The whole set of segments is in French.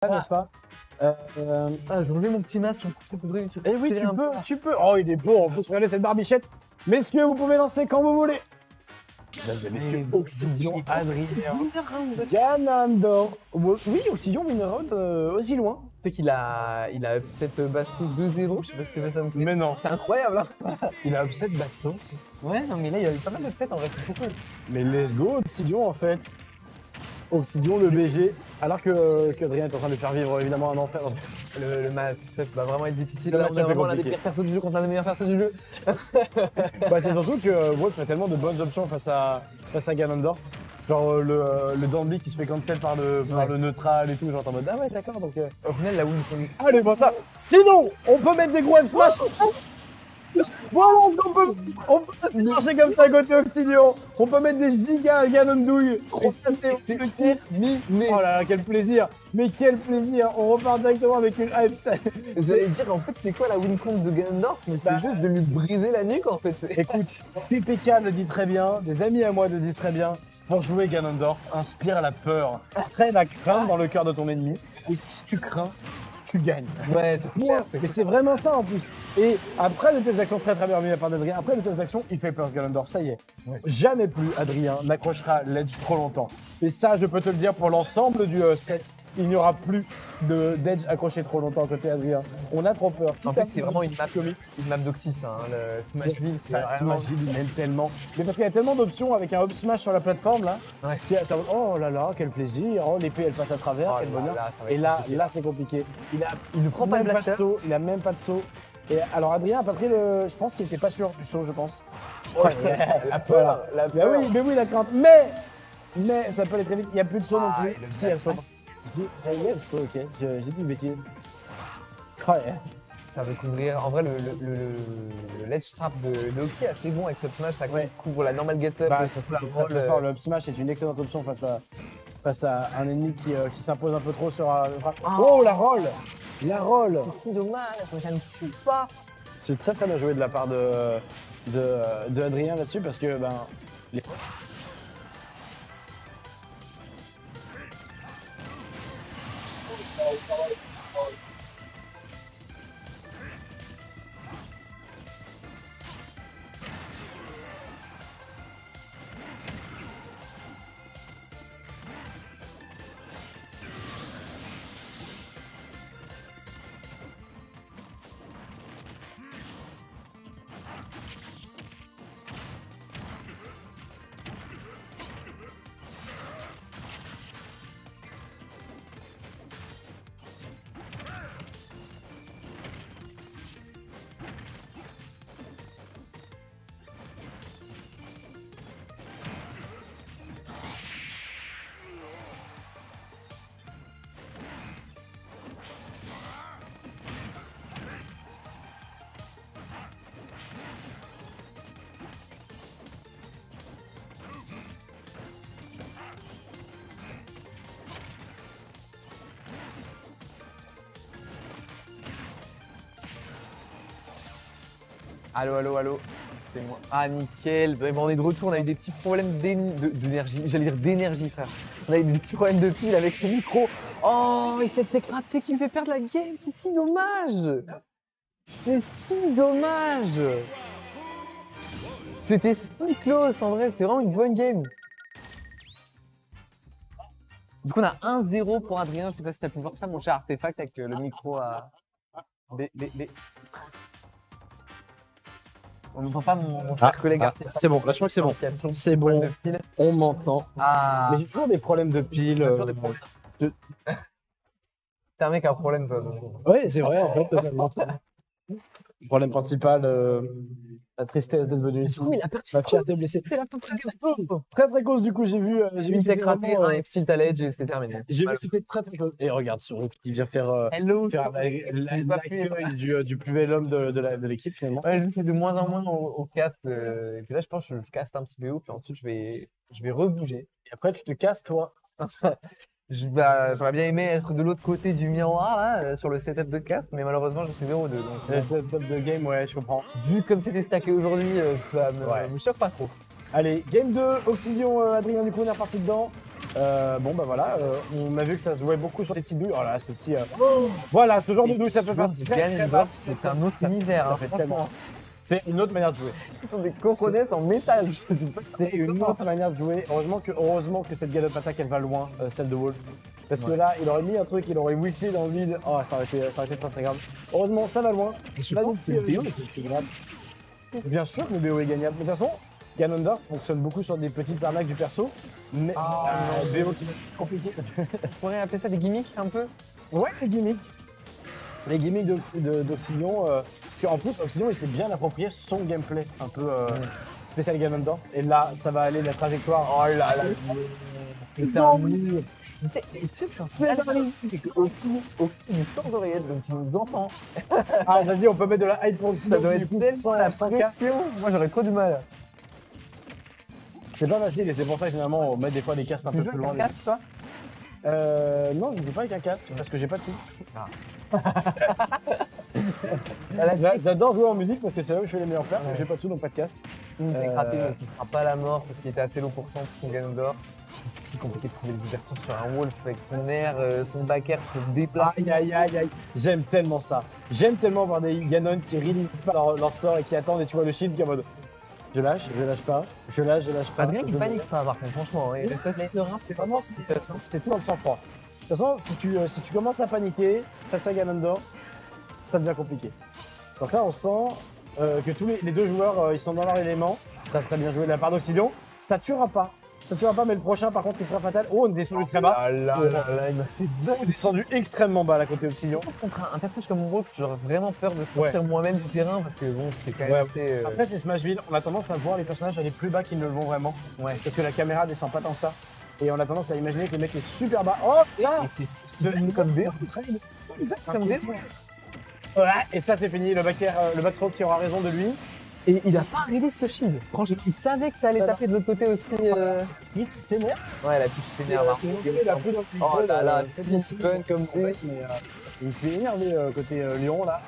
n'est-ce pas? Ah, j'ai enlevé mon petit masque. Eh oui, tu peux. Oh, il est beau, on peut se regarder cette barbichette. Messieurs, vous pouvez danser quand vous voulez. Mesdames et messieurs, Obsidian, Adrien, Ganondorf. Oui, Obsidian, Minerod, aussi loin. Tu sais qu'il a upset Baston 2-0, je sais pas si c'est pas ça. Mais non. C'est incroyable, hein. Il a upset Baston. Ouais, non, mais là, il y a eu pas mal d'upsets en vrai, c'est trop cool. Mais let's go, Obsidian, en fait. Obsidian, le BG. Alors qu'Adrien est en train de faire vivre, évidemment, un enfer. Le match va vraiment être difficile. Le Là, match on est est vraiment l'un des compliqué. pires persos du jeu contre l'un des meilleurs persos du jeu. Bah, c'est surtout que Wolf a tellement de bonnes options face à Ganondorf. Genre le Danby qui se fait cancel par le neutral et tout, genre en mode ah ouais d'accord donc. Au final, la win condition. Allez bon ça. Sinon, on peut mettre des gros F smash. Voilà ce qu'on peut. On peut marcher comme ça à côté Obsidian. On peut mettre des gigas à Ganondouille. Et ça c'est terminé. Oh là là, quel plaisir. Mais quel plaisir. On repart directement avec une hype. J'allais dire en fait c'est quoi la win con de Ganondorf, mais c'est juste de lui briser la nuque en fait. Écoute, TPK le dit très bien, des amis à moi le disent très bien. Pour jouer Ganondorf, inspire la peur, traîne la crainte dans le cœur de ton ennemi. Et si tu crains, tu gagnes. Ouais, c'est clair. Mais c'est vraiment ça en plus. Et après de tes actions très bien mises à part d'Adrien, après de tes actions, il fait peur ce Ganondorf, ça y est. Ouais. Jamais plus Adrien n'accrochera l'edge trop longtemps. Et ça, je peux te le dire pour l'ensemble du set. Il n'y aura plus d'edge accroché trop longtemps côté Adrien. On a trop peur. En plus, c'est vraiment une map d'Oxys, hein. Le Smashville, c'est vraiment... Smashville, il aime tellement. Mais parce qu'il y a tellement d'options avec un up smash sur la plateforme là. Ouais. Oh là là, quel plaisir. Oh, l'épée elle passe à travers, Oh quel là bonheur. là, ça va Et être là, compliqué. là c'est compliqué. Il ne prend pas le Même blaster. de saut, il a même pas de saut. Et alors Adrien a pas pris le. Je pense qu'il était pas sûr du saut, je pense. Ouais, la peur, la peur. Mais oui, la crainte. Mais ça peut aller très vite. Il n'y a plus de saut non plus. et le Si, il y a le saut. backpass. Il y a le saut, ok. J'ai dit une bêtise. Ouais. Ça veut couvrir. En vrai, le ledge trap de Oxy est assez bon avec ce smash, ça couvre la normal get up, Bah, le c'est slam très, roll. très fort. Le up smash est une excellente option face à un ennemi qui s'impose un peu trop sur un. Oh, la roll. La roll. C'est dommage, mais ça ne tue pas. C'est très bien joué de la part de Adrien là-dessus parce que les... Allô, c'est moi. Ah, nickel. Bon, on est de retour, on a eu des petits problèmes d'énergie. J'allais dire d'énergie, frère. On a eu des petits problèmes de pile avec le micro. Oh, et cette écraté qui me fait perdre la game, c'est si dommage. C'est si dommage. C'était si close, en vrai, c'est vraiment une bonne game. Du coup, on a 1-0 pour Adrien. Je sais pas si t'as pu voir ça, mon cher Artefact, avec le micro à... On n'entend pas mon cher collègue Artefact. C'est bon, là je crois que c'est bon. C'est bon, on m'entend. Ah, Mais j'ai toujours des problèmes de pile. t'as toujours des problèmes. T'es un mec à un problème, toi. Donc. Ouais, c'est vrai, en fait, totalement. Le problème principal, la tristesse d'être venu ici. Oui, il a perdu Ma fierté blessée. Très cause, du coup, j'ai vu. Une s'est raté, un F-tilt à l'edge et c'est terminé. J'ai vu que c'était très close. Et regarde, Sorok qui vient faire Hello, l'accueil du plus bel homme de l'équipe finalement. Ouais, je fais de moins en moins au cast. Et puis là, je pense que je caste un petit peu haut, puis ensuite, je vais rebouger. Et après, tu te casses, toi. J'aurais bien aimé être de l'autre côté du miroir, là, sur le setup de cast, mais malheureusement, je suis 0-2. Donc, C'est le top de game, ouais, je comprends. vu comme c'était stacké aujourd'hui, ça me choque pas trop. Allez, game 2, Obsidian, Adrien, du coup, on est reparti dedans. Bon bah voilà, on a vu que ça se jouait beaucoup sur des petites douilles. Oh là, ce petit. Voilà, ce genre de douille, ça peut faire très mal. C'est un autre univers, hein, franchement. C'est une autre manière de jouer. Ils sont des coronets en métal, je te dis pas. C'est une autre manière de jouer. Heureusement que cette Gallop Attack elle va loin, celle de Wolf. Parce que là, il aurait mis un truc, il aurait weaké dans le vide. Oh, ça aurait été très très grave. Heureusement, ça va loin. Je pense que c'est le BO, c'est grave. Bien sûr que le BO est gagnable. Mais de toute façon, Ganondorf fonctionne beaucoup sur des petites arnaques du perso. Mais BO qui est compliqué. On pourrait appeler ça des gimmicks un peu. Ouais, les gimmicks. Les gimmicks d'Oxylion. Parce qu'en plus, Oxylion, il s'est bien approprié son gameplay un peu spécial Ganondorf. Et là, ça va aller la trajectoire. Oh là là. C'est que Oxy nous sort d'oreillette, donc il nous entend. Ah, vas-y, on peut mettre de la hype pour Oxy. Ça doit être tellement la pression. Moi, j'aurais trop du mal. C'est pas facile et c'est pour ça que généralement on met des fois des casques un peu plus loin. Tu casque, toi? Non, je ne joue pas avec un casque parce que j'ai pas de sous. J'adore jouer en musique parce que c'est là où je fais les meilleurs plans, mais j'ai pas de sous donc pas de casque. Décrapé, donc il sera pas à la mort parce qu'il était assez low pour cent pour son Ganondorf. C'est si compliqué de trouver les ouvertures sur un Wolf avec son air, son back air se déplace. Aïe. J'aime tellement ça. J'aime tellement voir des Ganon qui rient pas leur sort et qui attendent et tu vois le shield qui est en mode je lâche pas, je lâche pas. Adrien qui panique pas par contre, franchement. Il reste assez serein, c'est vraiment c'était tout dans le sang-froid. De toute façon, si tu commences à paniquer face à Ganondorf, ça devient compliqué. Donc là, on sent que tous les deux joueurs ils sont dans leur élément. Très bien joué de la part d'Oxylion. Ça tuera pas, mais le prochain, par contre, il sera fatal. Oh, on est descendu très bas. Là, il m'a fait peur. On est descendu extrêmement bas, là, côté Oxylion. Contre un personnage comme Wolf, j'aurais vraiment peur de sortir moi-même du terrain parce que bon, c'est quand même assez. Après, c'est Smashville. On a tendance à voir les personnages aller plus bas qu'ils ne le vont vraiment. Ouais. Parce que la caméra descend pas tant que ça. Et on a tendance à imaginer que le mec est super bas. Oh, là et c'est si comme des. Ouais, et ça, c'est fini. Le backstroke qui aura raison de lui. Et il a pas arrêté ce shield. Franchement, il savait que ça allait taper de l'autre côté aussi. Qui s'énerve. Ouais, la petite s'énerve. Oh là là, petite fun comme des. Il fait énerver côté Lyon là.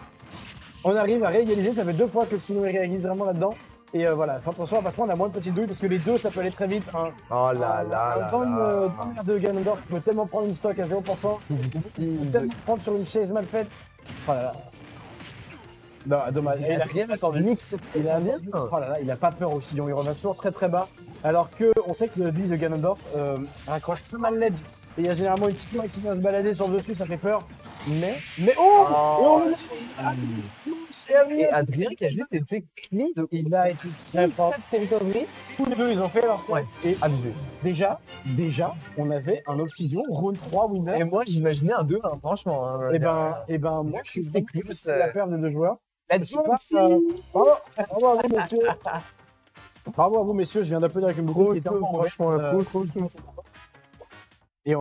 On arrive à réégaliser, ça fait 2 fois que Oxylion réégalise vraiment là-dedans. Et voilà, attention, parce qu'on a moins de petites douilles parce que les deux ça peut aller très vite. Hein. Oh là là. Première de Ganondorf qui peut tellement prendre une stock à 0%. Tellement prendre sur une chaise mal faite. Oh là là. Non, dommage. Il a rien attendu. Mix, il a bien. Oh là là, il a pas peur Oxylion, il revient toujours très bas. Alors que on sait que le deal de Ganondorf accroche très mal l'edge. Et il y a généralement une petite main qui vient se balader sur le dessus, ça fait peur. Mais et Adrien qui a juste été clean de. Il a été très fort. Tous les deux, ils ont fait leur set. Ouais, et abusé. Déjà, on avait un Obsidian, round 3 winner. Et moi, j'imaginais un 2-1, franchement. Hein, et ben, moi, je suis plus la perte des deux joueurs. Let's go, bravo à vous, messieurs. Bravo à vous, messieurs. Je viens d'applaudir avec une boucle qui était franchement,